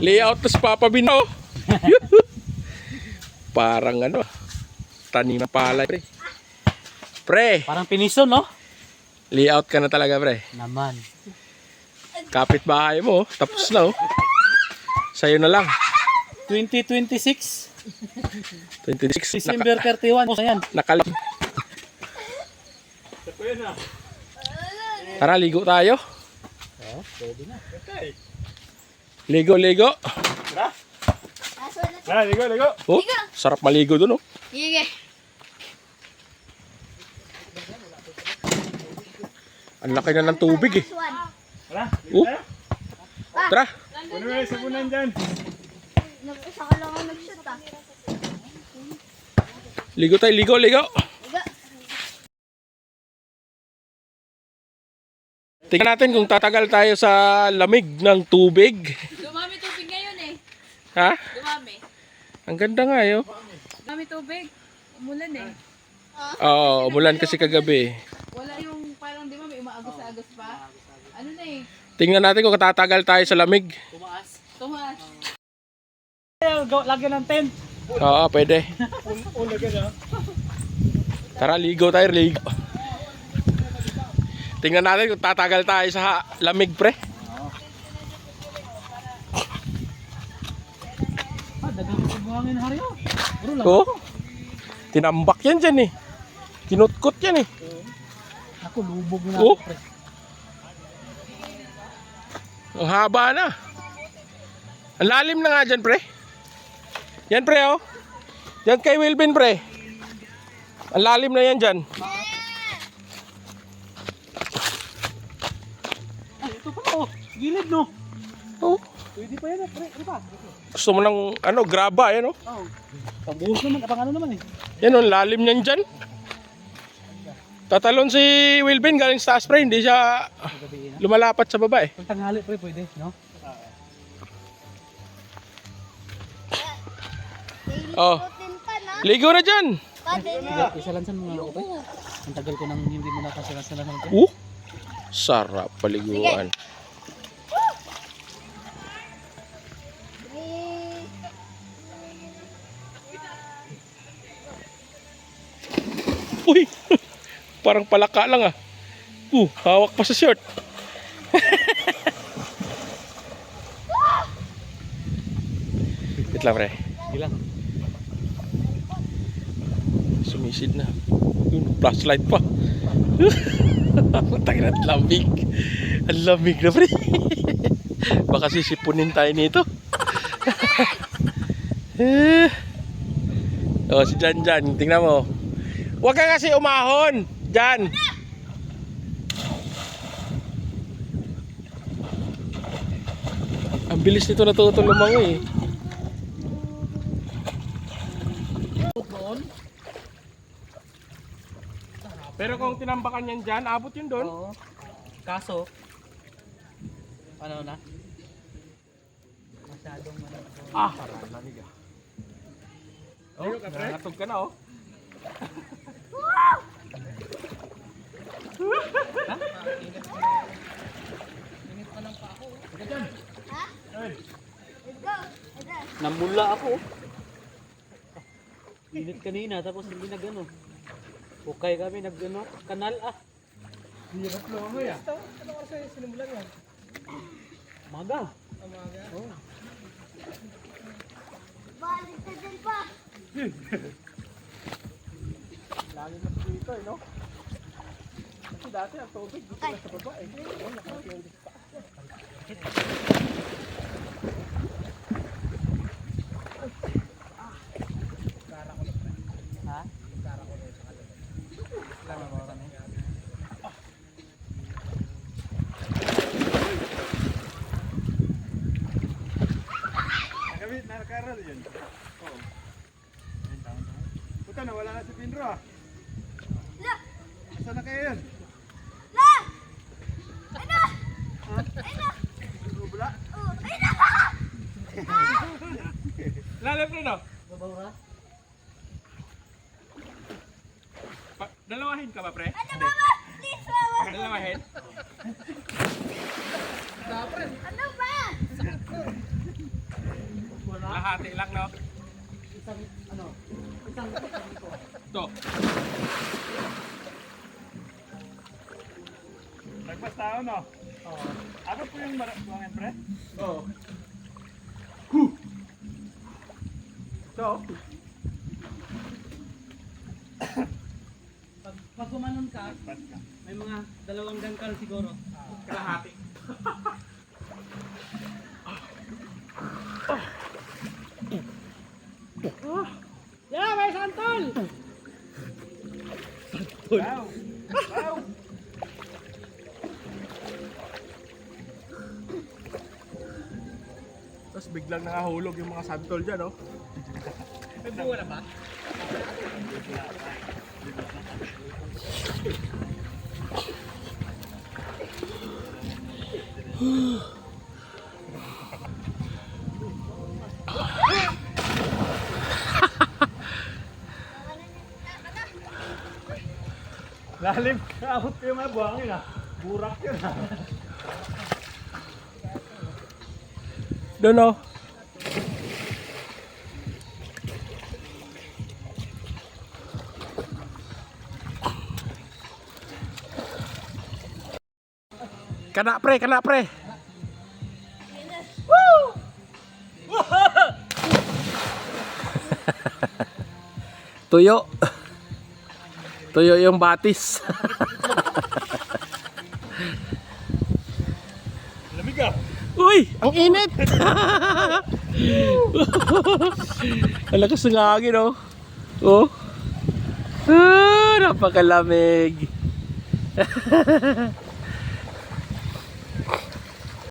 Layout tas papabinaw. Parang ano, tanim na palay, pre. Pre, Parang piniso, no? layout ka na talaga, pre. Naman. Kapit bahay mo, tapos na, oh. Sa'yo na lang. 2026. 26. December 31. Kung saan yan? Nakalim. Tara, ligo tayo. Oh, pwede na. Ligo, ligo. Tara, ligo, ligo. Oh, sarap maligo dun, oh. Sige. Ang laki na ng tubig, eh. Tara, Oh, tara. puno na yung sabunan dyan. Nag-isa ka lang ang nag-shoot ah. Ligo tayo, ligo, ligo. Tingnan natin kung tatagal tayo sa lamig ng tubig. Dumami tubig ngayon eh. Ha? Dumami. Ang ganda nga, eh, oh. Dumami tubig. Umulan eh. Oo, umulan kasi kagabi. Wala yung parang di ba may umaagos-agos pa? Ano na eh. Tingnan natin kung tatagal tayo sa lamig. Tumaas. Tumas. Lagyan ng tent. Oo, pwede. Tara, ligo tayo, ligo. Tingnan natin kung tatagal tayo sa lamig, pre. Dagang ko buhangin hari oh. Bro, lang. Oo. Tinambak yan dyan, eh. Kinutkot yan, eh. Ako lubog na Oh. ako, pre. Ang haba na. Ang lalim na nga dyan, pre. Yan, pre, oh. Yan kay Wilvin, pre. Ang lalim na yan dyan. Ay, ito pa oh. Gilid no. Oh. Pwede pa yan, pre. Ano pa? Gusto mo ng, ano, graba, yan, oh. Oh. Pambuhos naman, apang ano naman eh. Yan, oh, ang lalim niyan dyan. Tatalon si Wilvin galing sa taas, pre. Hindi siya Gabi na. lumalapat sa baba, eh. Pag tanghali, pre, pwede, no? Oh. Putin pa na. Ligo na dyan. Isalansan mo nga ako, pre. Ang tagal ko nang hindi mo nakasalansan ng pre. Sarap paliguan. Uy, parang palaka lang, ah. Hawak pa sa short. Wait lang, pre. Gilang. Sumisid na. Yung flashlight pa. Putang ina, ang lamig. Ang lamig na, pre. Baka sisipunin tayo nito. Oh, si Jan Jan, tingnan mo. Huwag ka kasi umahon. Jan. Ang bilis nito natutong lumangoy, eh. Pero kung tinambakan yan dyan, abot yun doon. Oo. Kaso, ano na? Masyadong Ah, parang lamig, ah. Oh, nangatog ka na, oh. namula ako. Init kanina tapos hindi nagano. Bukay kami nagano, kanal ah. Hirap lumangoy, ah. Maga. Balik ka din pa. Lagi na dito, eh, no? Kasi dati ang tubig dito na sa baba, eh. Oh, nakakiyong dito pa. Ha? Nakabit, nakakarol yun. Oo. Puta, nawala na si Pinro ah. La! Saan na kayo yun? La! Ano? Ano? Bubula? Oh, ano? Lalim rin, no? Babaw ka? Dalawahin ka ba, pre? Ano mama? Please mama. Dalawahin? Ano ba? Lahati lang, no? Isang, ano, isang ko. Ito. Nagpas tao, no? Oo. Abot po yung buhangin, pre? Oo. Ito. Pag gumanon ka, Nagpas ka. may mga 2 dangkal siguro. Kalahati. Yeah, may santol! Wow! Wow! Tapos biglang nakahulog yung mga santol dyan, oh. May buwa na ba? Lalim! Abot po yung mga buhangin, ah. Burak yun, ah. Doon, oh. Kana pre, kana pre. Tuyo. Tuyo yung batis. Lamig, ah. Uy, ang init. Ang lakas ng hangin, oh. Oh. Napakalamig.